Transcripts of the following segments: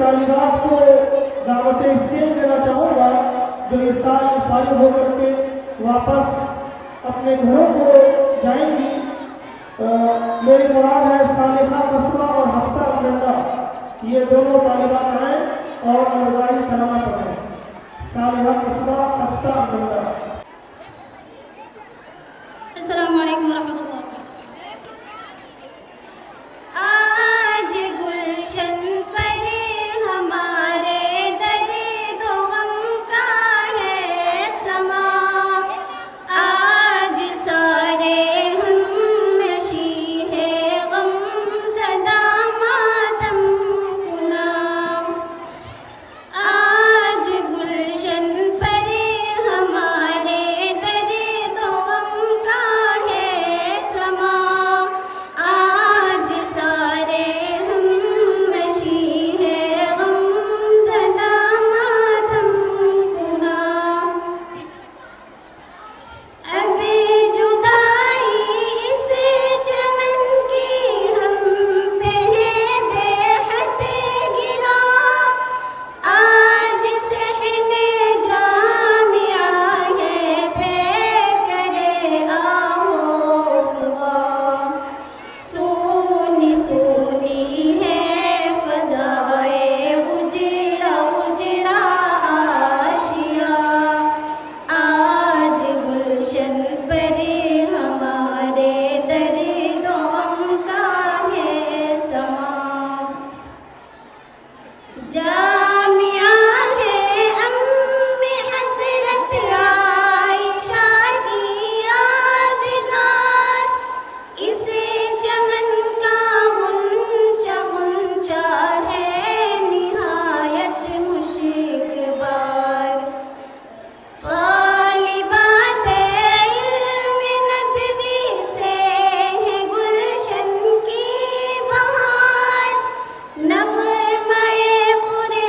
طالبات کو دعوت اسلام دینا چاہوں گا جو اس سال فارغ ہو کر کے واپس اپنے گھروں کو جائیں گی. میری مراد ہے صالحہ قصبہ اور حفصہ عبداللہ. یہ دونوں طالبات آئیں اور رضائی کلمہ پڑھیں. صالحہ قصبہ، حفصہ عبداللہ. السلام علیکم ورحمۃ اللہ. آج گلشن پر ہمارے درد و غم کا ہے سما، آج سارے ہم نشی ہے غم زدہ ماتم کنا. آج گلشن پر ہمارے درد و غم کا ہے سما، آج سارے ہم نشی ہے غم زدہ ماتم کنا. اب جدائی اس چمن کی ہم پہ ہے بے حد گرا، آج صحن جامعہ ہے پہ کرے آہو فغاں. سونی سونی ہے فضائے اجڑا اجڑا آشیا، آج گلشن پر ہمارے درد و غم کا ہے سما. جامعہ ہے ام حضرت عائشہ کی یادگار، اس چمن کا غنچہ غنچہ ہے نہایت مشک بار. غالبات علم نبوی سے ہے گلشن کی بہار، نغمہ قرآن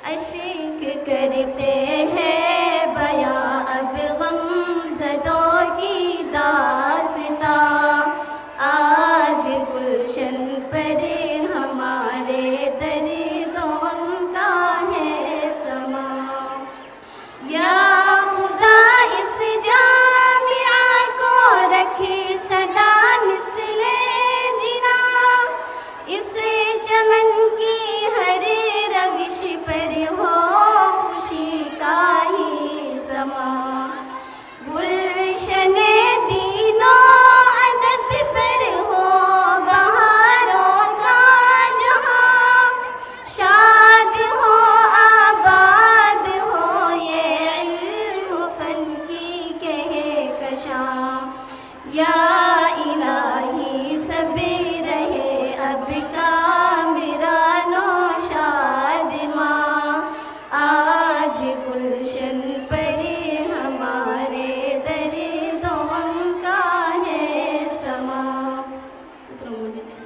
اشک کرتے ہیں بیاں اب غم زدوں کی داستاں، آج گلشن پر ہمارے درد و غم کا ہے سما۔ یا خدا اس جامعہ کو رکھی صدا مثل جنا، اس چمن کی ہر روش پر ہو خوشی کا ہی سما۔ گلشن دین و ادب پر ہو بہاروں کا جہاں، شاد ہو آباد ہو یہ علم و فن کی کہکشاں۔ یا الہی سب رہے اب کا میرا نوشاد ماں، آج گلشن پر ہمارے درد و غم کا ہے سما۔ السلام علیکم۔